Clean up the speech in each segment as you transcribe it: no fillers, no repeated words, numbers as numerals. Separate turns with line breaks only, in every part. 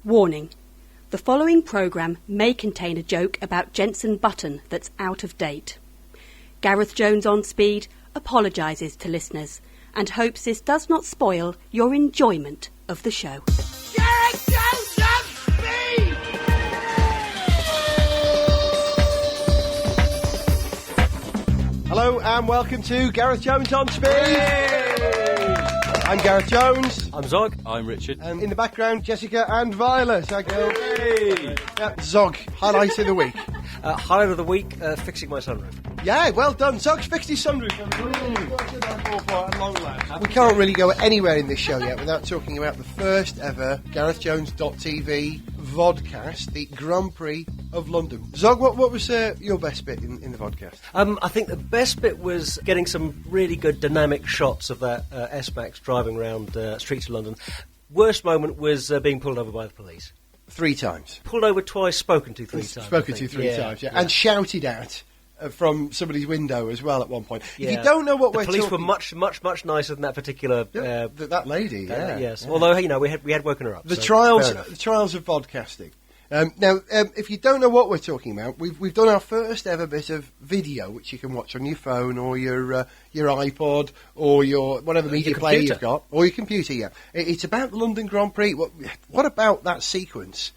Warning. The following programme may contain a joke about Jensen Button that's out of date. Gareth Jones On Speed apologises to listeners and hopes this does not spoil your enjoyment of the show.
Gareth Jones On Speed!
Hello and welcome to Gareth Jones On Speed! I'm Gareth Jones.
I'm Zog. I'm Richard.
And in the background, Jessica and Violet. Hi, girl. Hey. Zog, highlight of the week.
Highlight of the week, fixing my sunroof.
Yeah, well done. Zog's fixed his sunroof. We can't really go anywhere in this show yet without talking about the first ever GarethJones.tv vodcast, the Grand Prix of London. Zog, what was your best bit in the vodcast?
I think the best bit was getting some really good dynamic shots of that S-Max driving around streets of London. Worst moment was being pulled over by the police. 3 times. Pulled over twice, spoken to 3 times.
Spoken to 3 times, yeah. And shouted at from somebody's window as well at one point. Yeah. If you don't know what we're talking...
The police were much nicer than that particular...
that lady, yeah.
Yes,
yeah.
Although, you know, we had woken her up.
The trials of vodcasting. Now, if you don't know what we're talking about, we've done our first ever bit of video, which you can watch on your phone or your iPod or your whatever media player you've got, or your computer. Yeah, it's about the London Grand Prix. What about that sequence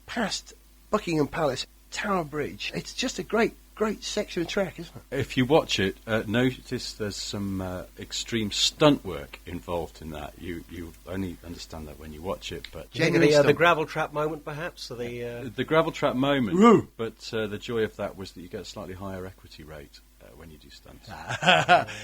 past Buckingham Palace, Tower Bridge? It's just a great section of track, isn't it?
If you watch it, notice there's some extreme stunt work involved in that. You only understand that when you watch it, but
the gravel trap moment, perhaps,
the gravel trap moment. Woo! But the joy of that was that you get a slightly higher equity rate when you do stunts.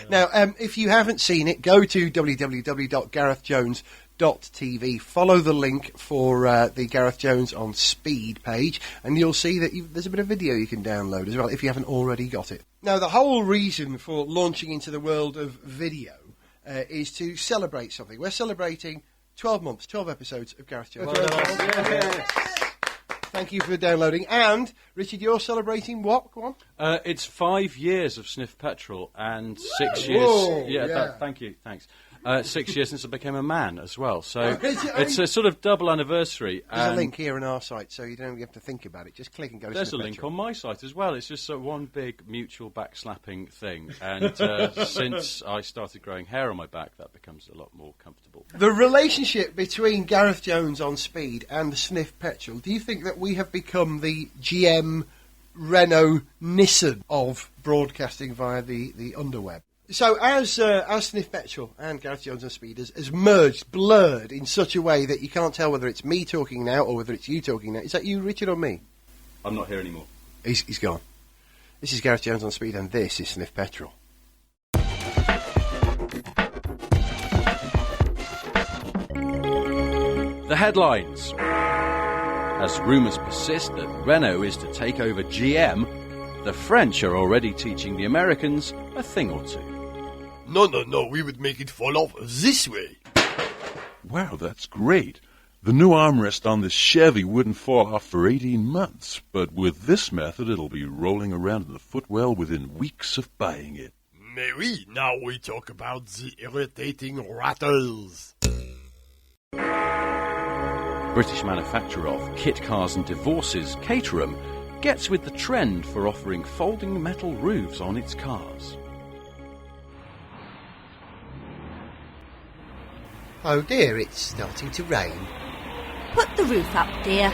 Now, if you haven't seen it, go to www.garethjones.tv, follow the link for the Gareth Jones On Speed page, and you'll see that there's a bit of video you can download as well if you haven't already got it. Now, the whole reason for launching into the world of video is to celebrate something. We're celebrating 12 months, 12 episodes of Gareth Jones. Yes. Thank you for downloading. And, Richard, you're celebrating what? Go on.
It's 5 years of Sniff Petrol and 6 years...
Whoa,
thank you, thanks. 6 years since I became a man as well, so it's a sort of double anniversary.
There's a link here on our site, so you don't even have to think about it. Just click and go to
There's a link on my site as well. It's just one big mutual backslapping thing, and since I started growing hair on my back, that becomes a lot more comfortable.
The relationship between Gareth Jones On Speed and Sniff Petrol, do you think that we have become the GM, Renault, Nissan of broadcasting via the underweb? So as Sniff Petrol and Gareth Jones On Speed has merged, blurred in such a way that you can't tell whether it's me talking now or whether it's you talking now. Is that you, Richard, or me?
I'm not here anymore.
He's gone. This is Gareth Jones On Speed and this is Sniff Petrol.
The headlines. As rumours persist that Renault is to take over GM, the French are already teaching the Americans a thing or two.
No, we would make it fall off this way.
Wow, that's great. The new armrest on this Chevy wouldn't fall off for 18 months, but with this method it'll be rolling around in the footwell within weeks of buying it.
Mais oui, now we talk about the irritating rattles.
British manufacturer of kit cars and divorces, Caterham, gets with the trend for offering folding metal roofs on its cars.
Oh dear, it's starting to rain.
Put the roof up, dear.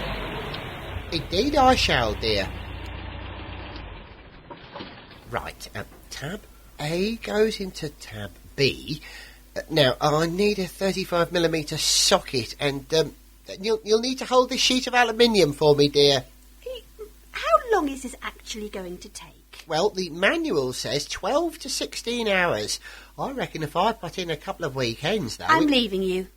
Indeed I shall, dear. Right, tab A goes into tab B. Now, I need a 35mm socket, and you'll need to hold this sheet of aluminium for me, dear.
How long is this actually going to take?
Well, the manual says 12 to 16 hours. I reckon if I put in a couple of weekends, though...
I'm leaving you.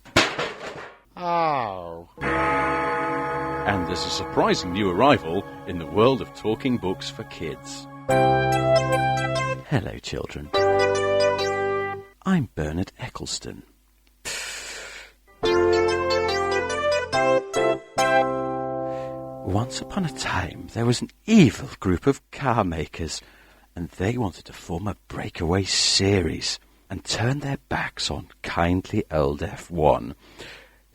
Oh.
And there's a surprising new arrival in the world of talking books for kids. Hello, children. I'm Bernard Eccleston. Once upon a time, there was an evil group of car makers, and they wanted to form a breakaway series and turn their backs on kindly old F1.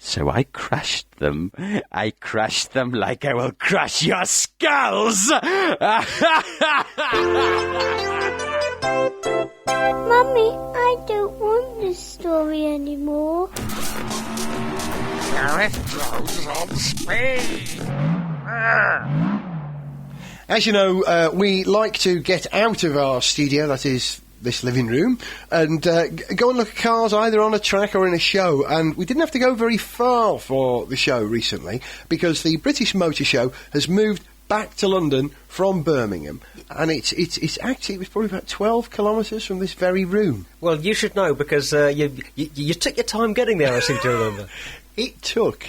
So I crushed them. I crushed them like I will crush your skulls!
Mummy, I don't want this story anymore.
Gareth Jones on Speed.
As you know, we like to get out of our studio, that is this living room, and go and look at cars either on a track or in a show. And we didn't have to go very far for the show recently, because the British Motor Show has moved back to London from Birmingham, and it was probably about 12 kilometres from this very room.
Well, you should know, because you took your time getting there, I seem to remember.
It took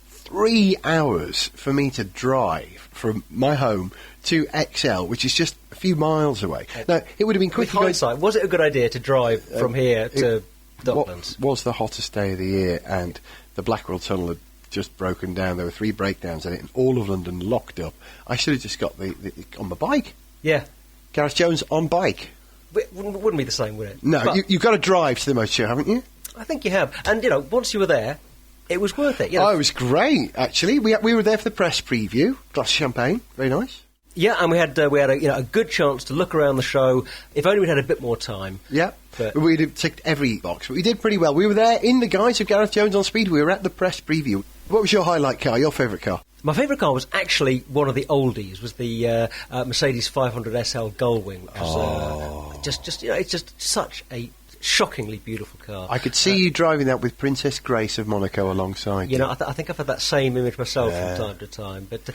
3 hours for me to drive from my home to XL, which is just a few miles away. Now, it would have been quick.
With hindsight, was it a good idea to drive from here to Docklands?
Was the hottest day of the year, and the Blackwell Tunnel had just broken down. There were 3 breakdowns in it, and all of London locked up. I should have just got the on my bike.
Yeah.
Gareth Jones on bike.
Wouldn't be the same, would it?
No,
But
you've got to drive to the motor show, haven't you?
I think you have. And, once you were there, it was worth it.
Oh, it was great, actually. We were there for the press preview. Glass of champagne. Very nice.
Yeah, and we had a good chance to look around the show. If only we'd had a bit more time.
Yeah,
But
we'd have ticked every box, but we did pretty well. We were there in the guise of Gareth Jones on Speed. We were at the press preview. What was your highlight car, your favourite car?
My favourite car was actually one of the oldies, was the Mercedes 500 SL Gullwing. Which was, it's just such a shockingly beautiful car.
I could see you driving that with Princess Grace of Monaco alongside you.
I think I've had that same image myself from time to time. But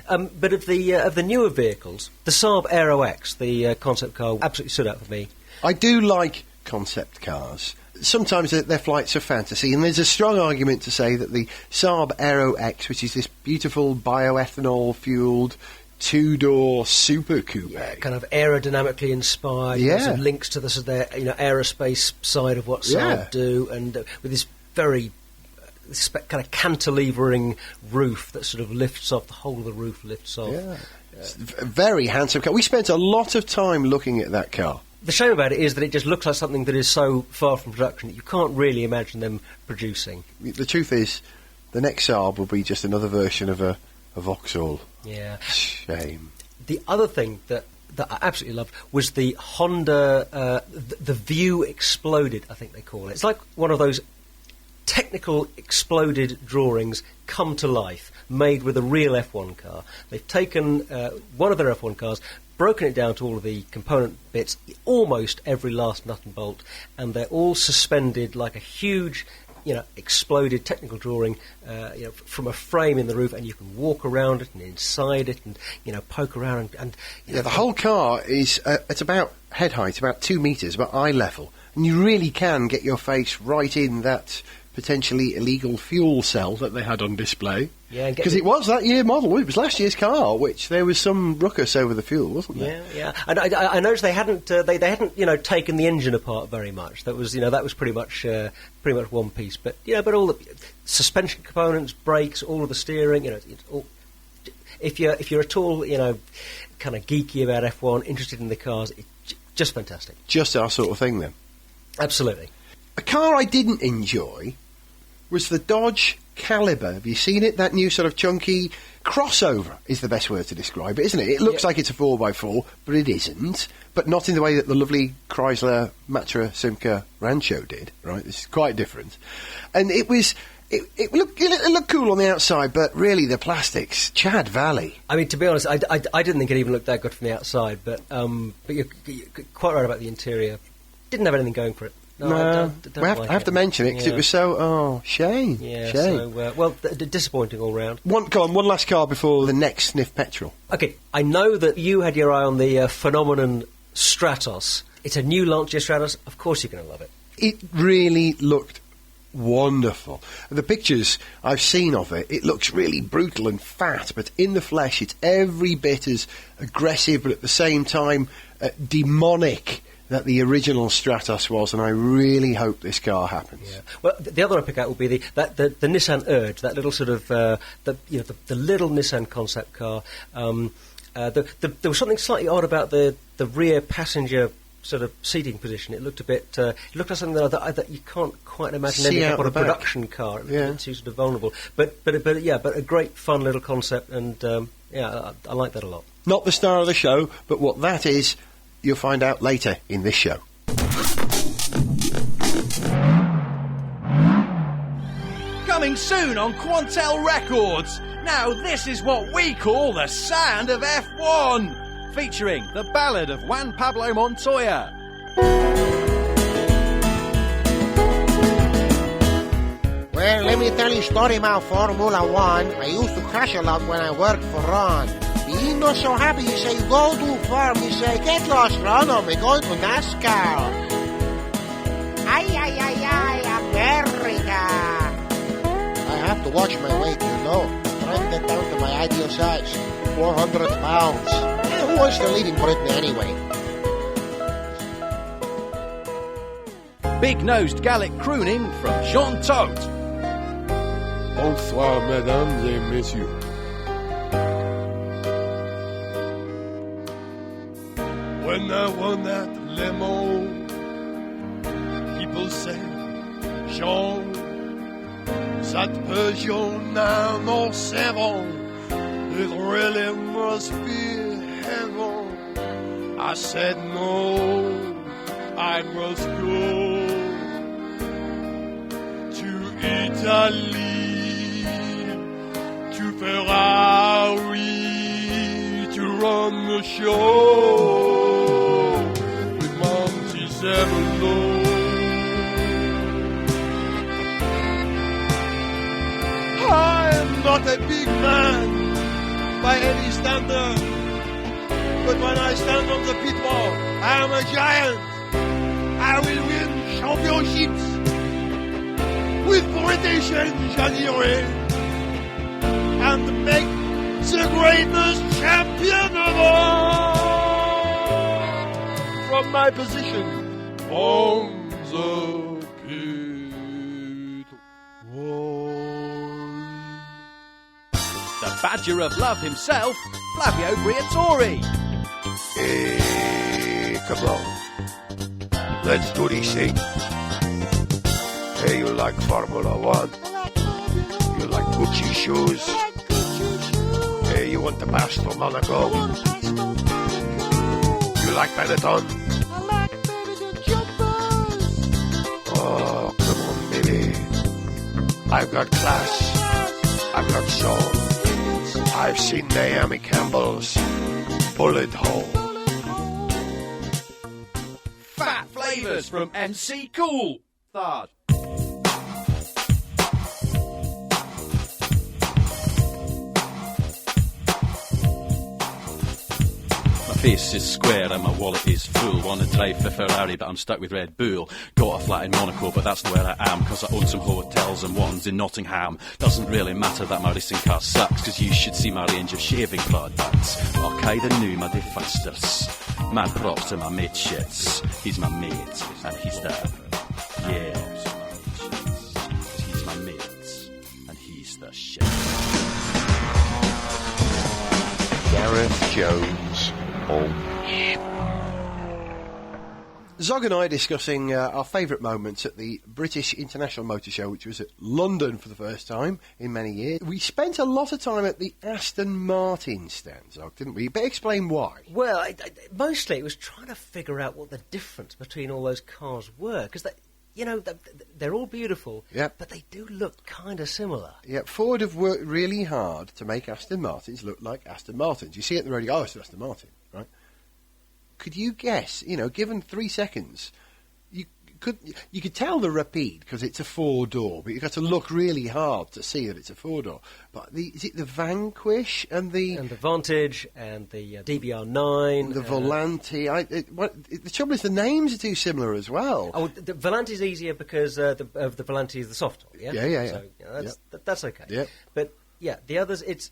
of the newer vehicles, the Saab Aero X, the concept car, absolutely stood out for me.
I do like concept cars. Sometimes their flights are fantasy, and there's a strong argument to say that the Saab Aero X, which is this beautiful bioethanol-fuelled 2-door super coupe,
kind of aerodynamically inspired. Some links to this, their aerospace side of what Saab do, and with this very kind of cantilevering roof that sort of lifts off. The whole of the roof lifts off.
Yeah. It's a very handsome car. We spent a lot of time looking at that car.
The shame about it is that it just looks like something that is so far from production that you can't really imagine them producing.
The truth is, the next Saab will be just another version of a Vauxhall.
Yeah.
Shame.
The other thing that I absolutely loved was the Honda, the View Exploded, I think they call it. It's like one of those technical exploded drawings come to life, made with a real F1 car. They've taken one of their F1 cars, broken it down to all of the component bits, almost every last nut and bolt, and they're all suspended like a huge, exploded technical drawing, from a frame in the roof, and you can walk around it and inside it and, poke around and
the whole car is, it's about head height, about 2 metres, about eye level, and you really can get your face right in that potentially illegal fuel cell that they had on display.
Yeah,
because it was that year model. It was last year's car, which there was some ruckus over the fuel, wasn't there?
Yeah. And I noticed they hadn't taken the engine apart very much. That was pretty much one piece. But but all the suspension components, brakes, all of the steering. It's all, if you're at all kind of geeky about F1, interested in the cars, it's just fantastic.
Just our sort of thing, then.
Absolutely.
A car I didn't enjoy was the Dodge Caliber. Have you seen it? That new sort of chunky crossover is the best word to describe it, isn't it? It looks like it's a 4x4, but it isn't. But not in the way that the lovely Chrysler Matra Simca Rancho did, right? This is quite different. And it looked cool on the outside, but really the plastics, Chad Valley.
I mean, to be honest, I didn't think it even looked that good from the outside, but you're quite right about the interior. Didn't have anything going for it. No, I
have to mention it because it was so... shame.
Yeah,
shame.
So, disappointing all round.
One last car before the next Sniff Petrol.
OK, I know that you had your eye on the phenomenon Stratos. It's a new Lancia Stratos. Of course you're going to love it.
It really looked wonderful. The pictures I've seen of it, it looks really brutal and fat, but in the flesh it's every bit as aggressive, but at the same time demonic that the original Stratos was, and I really hope this car happens.
Yeah. Well, the other one I pick out will be the Nissan Urge, that little sort of the little Nissan concept car. There was something slightly odd about the rear passenger sort of seating position, it looked a bit. It looked like something that you can't quite imagine
See
ending
out
up on
the
a
back.
production car. It
Yeah.
looked too sort of vulnerable. But a great fun little concept, and I like that a lot.
Not the star of the show, but what that is, you'll find out later in this show.
Coming soon on Quantel Records. Now this is what we call the sound of F1, featuring the ballad of Juan Pablo Montoya.
Well, let me tell you a story about Formula One. I used to crash a lot when I worked for Ron. He's not so happy. He say, you go too far. He say, get lost, Ron, or we're going to NASCAR. Ay, America. I have to watch my weight, you know. Trying to get down to my ideal size, 400 pounds. Who wants to lead in Britain anyway?
Big-nosed Gallic crooning from Jean Todt.
Bonsoir, mesdames et messieurs. When I won at Le Mans, people say, Jean, that Peugeot 907, it really must be heaven. I said, no, I must go to Italy, to Ferrari, to run the show with Monty Zebulon. I'm not a big man by any standard, but when I stand on the pit wall, I am a giant. I will win championships with British engineering and make the greatest champion of all from my position on the pit wall.
The Badger of Love himself, Flavio Briatore.
Hey, come on. Let's do this thing. Hey, you like Formula One? You like Gucci shoes? Hey, you want the best from Monaco? You like Benetton? Oh, come on, baby. I've got class. I've got soul. I've seen Naomi Campbell's bullet hole.
Fat flavours from MC Coulthard. My face is square and my wallet is full. Wanna drive for Ferrari but I'm stuck with Red Bull. Got a flat in Monaco but that's not where I am, cause I own some hotels and ones in Nottingham. Doesn't really matter that my racing car sucks, cause you should see my range of shaving products. Okay, the new my defasters. Mad props to my mate shits. He's my mate and he's the... Yeah. He's my mate and he's the shit.
Gareth Jones On Speed.
Zog and I are discussing our favourite moments at the British International Motor Show, which was at London for the first time in many years. We spent a lot of time at the Aston Martin stand, Zog, didn't we? But explain why.
Well, mostly it was trying to figure out what the difference between all those cars were, because they're all beautiful,
Yep.
but they do look kind of similar.
Yeah, Ford have worked really hard to make Aston Martins look like Aston Martins. You see it at the road, oh, it's an Aston Martin, right? Could you guess, given 3 seconds, you could tell the Rapide because it's a four-door, but you've got to look really hard to see that it's a four-door. But is it the Vanquish and the
Vantage and the DBR9,
the Volante? The trouble is the names are too similar as well.
Oh, the Volante is easier because the Volante is the soft top. Yeah,
Yeah.
So that's okay.
Yeah.
But yeah, the others, it's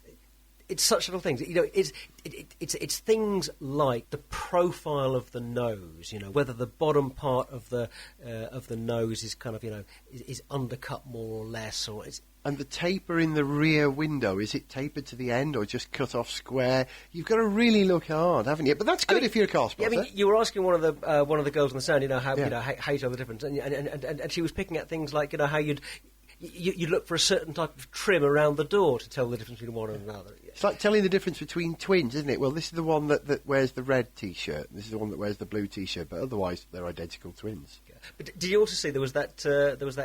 such little things. It's things like the profile of the nose. Whether the bottom part of the nose is kind of is undercut more or less, or
And the taper in the rear window, is it tapered to the end or just cut off square? You've got to really look hard, haven't you? But that's good if you're a car spotter.
Yeah, I mean, you were asking one of the girls on the stand, how you tell the difference, and she was picking at things like how you'd look for a certain type of trim around the door to tell the difference between one and another. Yeah.
It's like telling the difference between twins, isn't it? Well, this is the one that wears the red T-shirt, and this is the one that wears the blue T-shirt, but otherwise they're identical twins.
Yeah. But did you also see there was that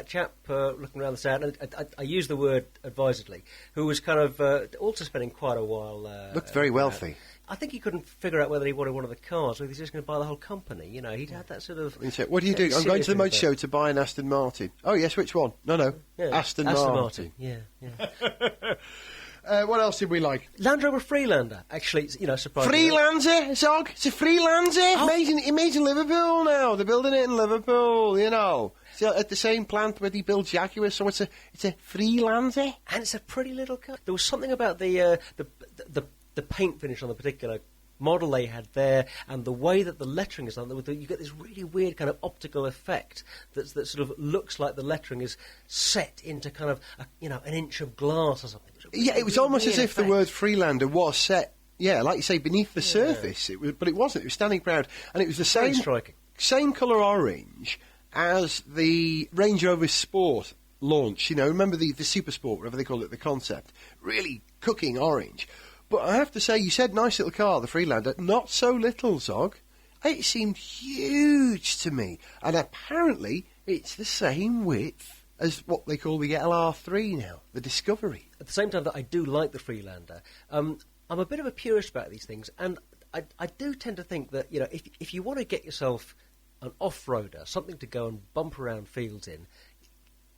chap looking around the stand, and I use the word advisedly, who was kind of also spending quite a while.
Looked very wealthy.
I think he couldn't figure out whether he wanted one of the cars or if he's just going to buy the whole company. He'd had that sort of...
So, what do you do? I'm going to the motor show to buy an Aston Martin. Oh, yes, which one? No.
Yeah.
Aston Martin.
Yeah.
What else did we like?
Land Rover Freelander, actually, surprisingly.
Freelander, Zog? It's a Freelander?
Oh.
Made in Liverpool now. They're building it in Liverpool, So at the same plant where they build Jaguars, so it's a Freelander.
And it's a pretty little car. There was something about the paint finish on the particular model they had there, and the way that the lettering is done. You get this really weird kind of optical effect that sort of looks like the lettering is set into kind of an inch of glass or something.
Yeah, it was almost as if the word Freelander was set, like you say, beneath the surface. But it wasn't. It was standing proud, and it was the same colour orange as the Range Rover Sport launch. Remember the Super Sport, whatever they call it, the concept. Really cooking orange. But I have to say, you said nice little car, the Freelander. Not so little, Zog. It seemed huge to me. And apparently, it's the same width as what they call the LR3 now, the Discovery.
At the same time that I do like the Freelander, I'm a bit of a purist about these things. And I do tend to think that, if you want to get yourself an off-roader, something to go and bump around fields in,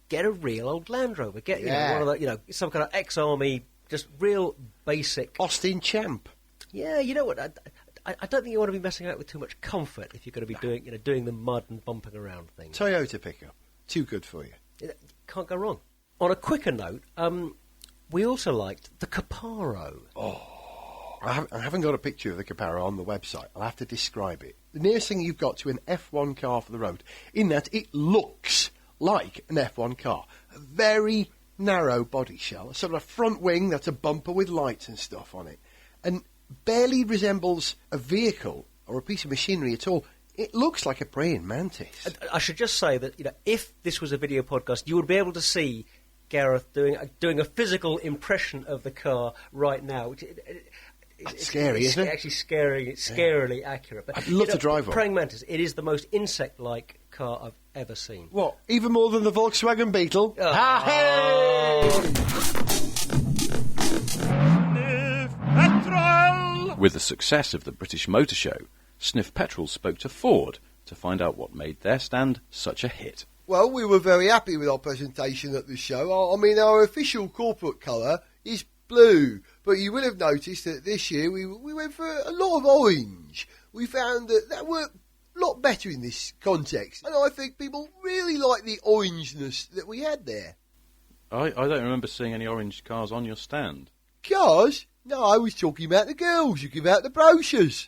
get a real old Land Rover. Get one of the, some kind of ex-army... Just real basic...
Austin Champ.
Yeah, you know what? I don't think you want to be messing about with too much comfort if you're going to be doing the mud and bumping around things.
Toyota pickup. Too good for you.
Can't go wrong. On a quicker note, we also liked the Caparo.
Oh, I haven't got a picture of the Caparo on the website. I'll have to describe it. The nearest thing you've got to an F1 car for the road, in that it looks like an F1 car. A very... narrow body shell, sort of a front wing that's a bumper with lights and stuff on it, and barely resembles a vehicle or a piece of machinery at all. It looks like a praying mantis.
I should just say that if this was a video podcast, you would be able to see Gareth doing a physical impression of the car right now.
It's scary, isn't it?
It's actually scarily accurate. But,
I'd love to drive one.
Praying mantis, it is the most insect-like car I've ever seen.
What? Even more than the Volkswagen Beetle?
With the success of the British Motor Show, Sniff Petrol spoke to Ford to find out what made their stand such a hit.
Well, we were very happy with our presentation at the show. I mean, our official corporate colour is blue, but you will have noticed that this year we went for a lot of orange. We found that worked a lot better in this context, and I think people really like the orangeness that we had there.
I don't remember seeing any orange cars on your stand.
Cars? No, I was talking about the girls who give out the brochures.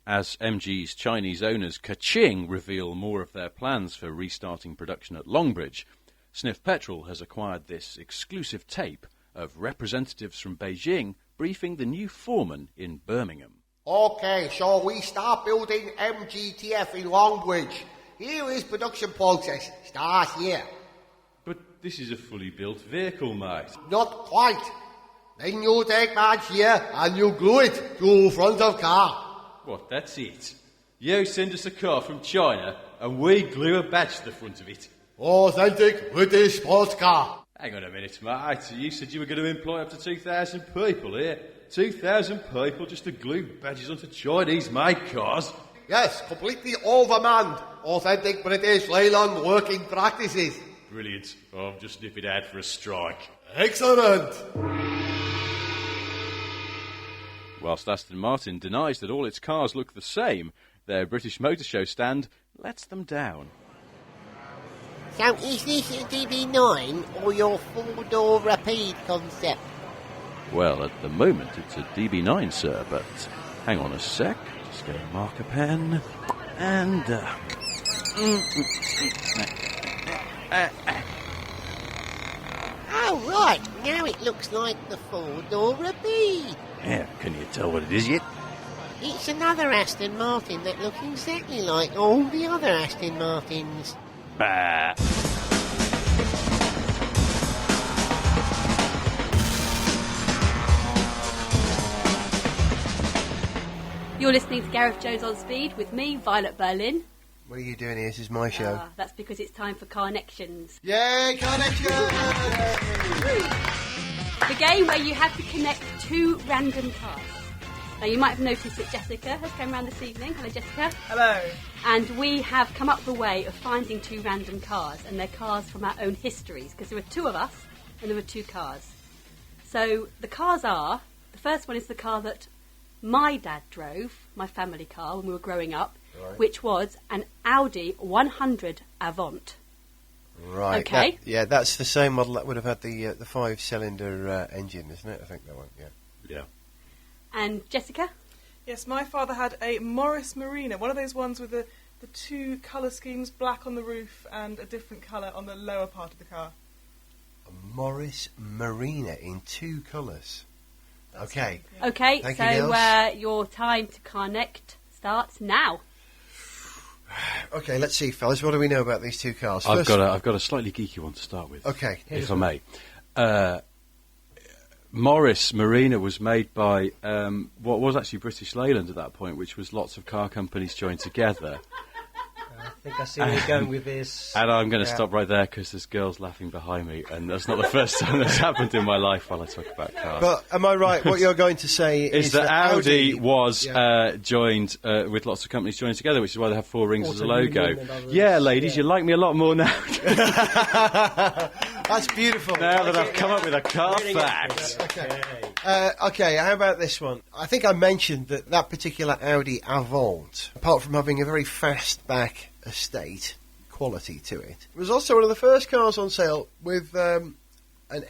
As MG's Chinese owners Kaching reveal more of their plans for restarting production at Longbridge, Sniff Petrol has acquired this exclusive tape of representatives from Beijing briefing the new foreman in Birmingham.
Okay, so we start building MGTF in Longbridge. Here is production process. Start here.
But this is a fully built vehicle, mate.
Not quite. Then you take badge here and you glue it to front of car.
What, that's it? You send us a car from China and we glue a badge to the front of it.
Authentic British sports car.
Hang on a minute, mate. You said you were going to employ up to 2,000 people here. 2,000 people just to glue badges onto Chinese-made cars?
Yes, completely overmanned. Authentic British Leyland working practices.
Brilliant. I'm just nipping out for a strike.
Excellent.
Whilst Aston Martin denies that all its cars look the same, their British Motor Show stand lets them down.
So is this a DB9 or your four-door Rapide concept?
Well, at the moment it's a DB9, sir, but hang on a sec. Just get a marker pen and...
right. Now it looks like the Ford or a B.
Yeah, can you tell what it is yet?
It's another Aston Martin that looks exactly like all the other Aston Martins.
Bah.
You're listening to Gareth Jones On Speed with me, Violet Berlin.
What are you doing here? This is my show.
That's because it's time for Connections.
Yay, Connections!
The game where you have to connect two random cars. Now, you might have noticed that Jessica has come around this evening. Hello, Jessica.
Hello.
And we have come up with a way of finding two random cars, and they're cars from our own histories, because there were two of us, and there were two cars. So, the cars are, the first one is the car that my dad drove, my family car, when we were growing up, right, which was an Audi 100 Avant.
Right.
Okay.
That's the same model that would have had the 5-cylinder engine, isn't it? I think that one,
Yeah.
And Jessica?
Yes, my father had a Morris Marina, one of those ones with the two colour schemes, black on the roof and a different colour on the lower part of the car.
A Morris Marina in two colours. Okay.
Yeah.
Okay,
Thank
so
you,
your time to connect starts now.
Okay, let's see, fellas. What do we know about these two cars?
I've got a slightly geeky one to start with.
Okay.
If I may. Morris Marina was made by what was actually British Leyland at that point, which was lots of car companies joined together.
I think I see where you're going with this.
And I'm going to stop right there because there's girls laughing behind me, and that's not the first time that's happened in my life while I talk about cars.
But am I right? What you're going to say
is that Audi was joined with lots of companies joined together, which is why they have four rings as a logo. Yeah, ladies, you like me a lot more now.
That's beautiful.
Now that I've come up with a car fact.
Okay, how about this one? I think I mentioned that particular Audi Avant, apart from having a very fastback estate quality to it, was also one of the first cars on sale with an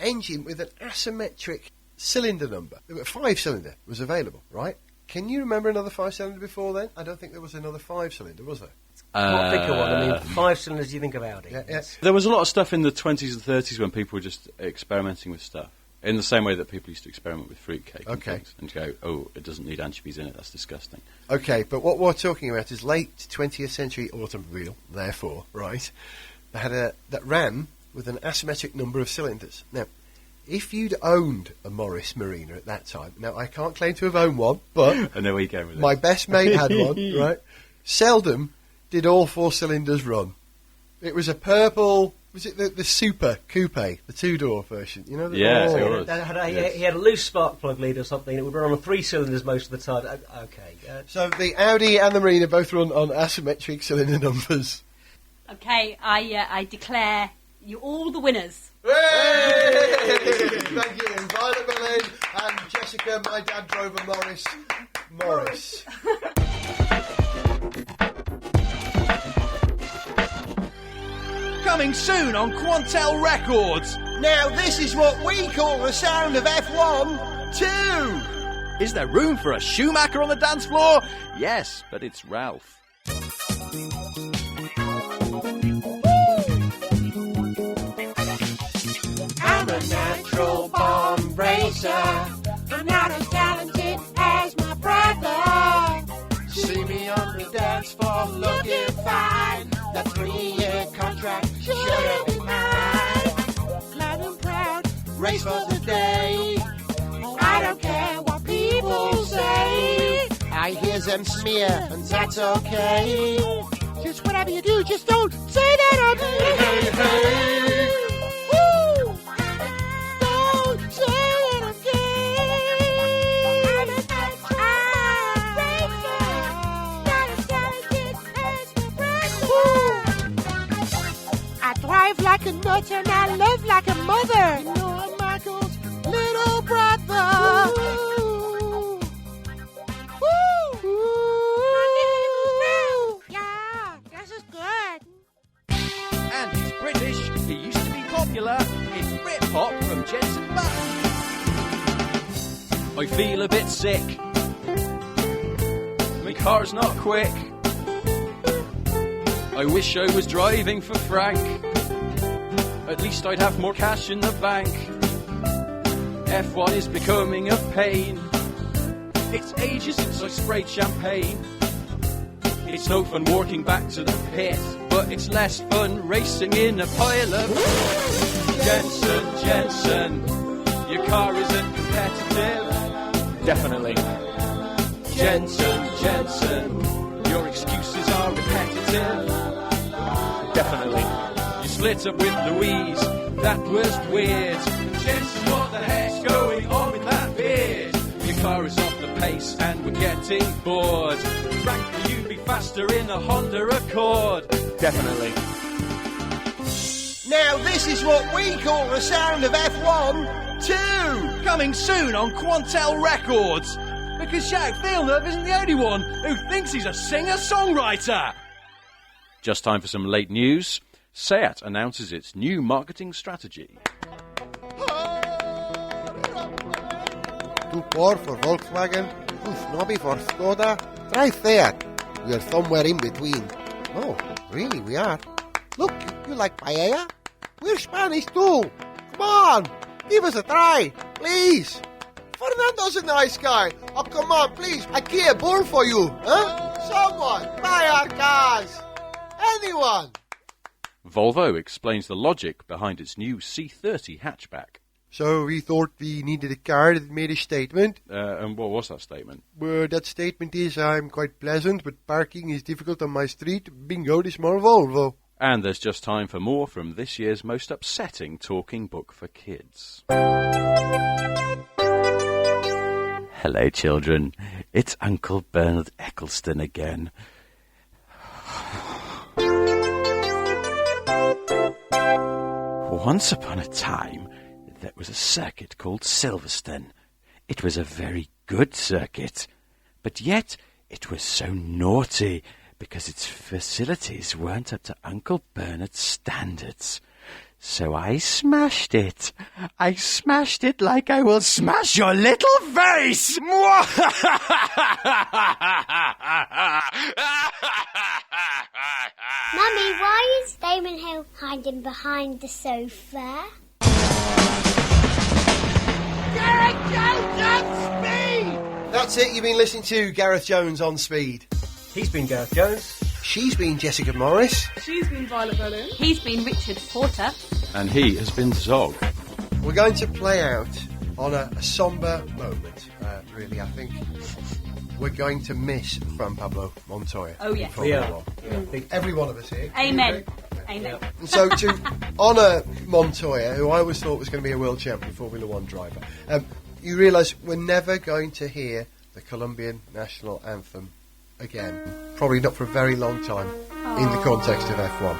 engine with an asymmetric cylinder number. 5-cylinder was available, right? Can you remember another 5-cylinder before then? I don't think there was another 5-cylinder, was there?
What thicker one? I mean, 5 cylinders, you think of Audi.
Yeah.
There was a lot of stuff in the 20s and 30s when people were just experimenting with stuff. In the same way that people used to experiment with fruitcake and things, and go, oh, it doesn't need anchovies in it, that's disgusting.
Okay, but what we're talking about is late 20th century automobile, therefore, right, that ran with an asymmetric number of cylinders. Now, if you'd owned a Morris Marina at that time, now I can't claim to have owned one, but
I know where you're going with
my best mate had one, right? Seldom did all 4 cylinders run. It was a purple... Was it the Super Coupe, the two-door version? You know?
He
had a loose spark plug lead or something. It would run on 3 cylinders most of the time. Okay.
So the Audi and the Marina both run on asymmetric cylinder numbers.
Okay, I declare you all the winners.
Hey! Thank you. Violet Berlin and Jessica, my dad drove a Morris.
Coming soon on Quantel Records.
Now this is what we call the sound of F1 2.
Is there room for a Schumacher on the dance floor? Yes, but it's Ralph.
I'm a natural born racer. I'm not as talented as my brother. See me on the dance floor looking fine. The 3-year contract should have been mine. Glad and proud, race for the day. I don't care what people say.
I hear them smear, and that's okay.
Just whatever you do, just don't say that on me. Hey, hey. Woo! Don't say it again. I'm a natural racer. Not as talented as my brother. I drive like a nut and I love like a mother. You're Michael's little brother. Yeah, this is good.
And he's British. He used to be popular. It's Britpop from Jensen Button. I feel a bit sick. My car's not quick. I wish I was driving for Frank. At least I'd have more cash in the bank. F1 is becoming a pain. It's ages since I sprayed champagne. It's no fun walking back to the pit, but it's less fun racing in a pile of Jensen, your car isn't competitive. Definitely. Jensen, your excuses are repetitive. Definitely. You split up with Louise, that was weird. Jensen, what the heck's going on with that beard? Your car is off the pace and we're getting bored. Frankly, you'd be faster in a Honda Accord. Definitely.
Now this is what we call the sound of F1 2!
Coming soon on Quantel Records. Because Jacques Villeneuve isn't the only one who thinks he's a singer-songwriter.
Just time for some late news. Seat announces its new marketing strategy.
Too poor for Volkswagen, too snobby for Skoda. Try Seat. We are somewhere in between. Oh, really, we are. Look, you like paella? We're Spanish too. Come on, give us a try, please. Fernando's a nice guy. Oh, come on, please. IKEA born for you, huh? Someone, buy our cars. Anyone.
Volvo explains the logic behind its new C30 hatchback.
So we thought we needed a car that made a statement.
And what was that statement?
Well, that statement is, I'm quite pleasant, but parking is difficult on my street. Bingo, the small Volvo.
And there's just time for more from this year's most upsetting talking book for kids.
Hello, children. It's Uncle Bernard Eccleston again. Once upon a time, there was a circuit called Silverstone. It was a very good circuit, but yet it was so naughty because its facilities weren't up to Uncle Bernard's standards. So I smashed it. I smashed it like I will smash your little face!
Mummy, why is Damon Hill hiding behind the sofa?
Gareth Jones on Speed!
That's it, you've been listening to Gareth Jones on Speed.
He's been Gareth Jones.
She's been Jessica Morris.
She's been Violet Berlin.
He's been Richard Porter.
And he has been Zog.
We're going to play out on a sombre moment, really, I think. We're going to miss Juan Pablo Montoya.
Oh, yes.
I think every one of us here.
Amen. Amen.
And so to honour Montoya, who I always thought was going to be a world champion Formula One driver, you realise we're never going to hear the Colombian national anthem again. Probably not for a very long time in the context of F1.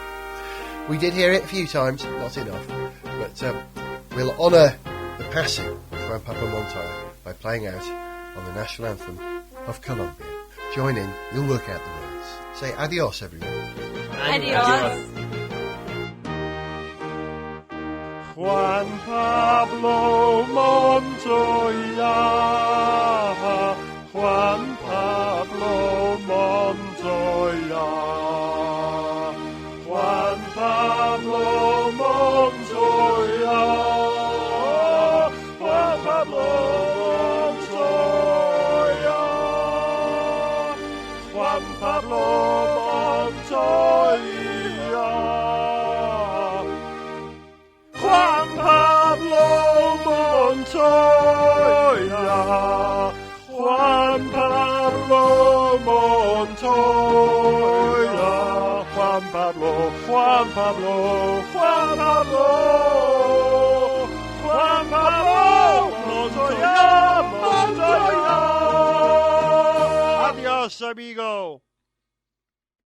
We did hear it a few times, not enough, but we'll honour the passing of Juan Pablo Montoya by playing out on the national anthem of Colombia. Join in, you'll work out the words. Say adios, everyone.
Adios.
Juan Pablo Montoya, Juan Pablo Montoya, Juan Pablo Montoya, Juan Pablo Montoya, Juan Pablo Montoya, Juan Pablo Montoya, Juan Pablo Montoya, Juan Pablo, Juan Pablo, Juan Pablo, Juan Pablo Montoya, Montoya. Adios, amigo.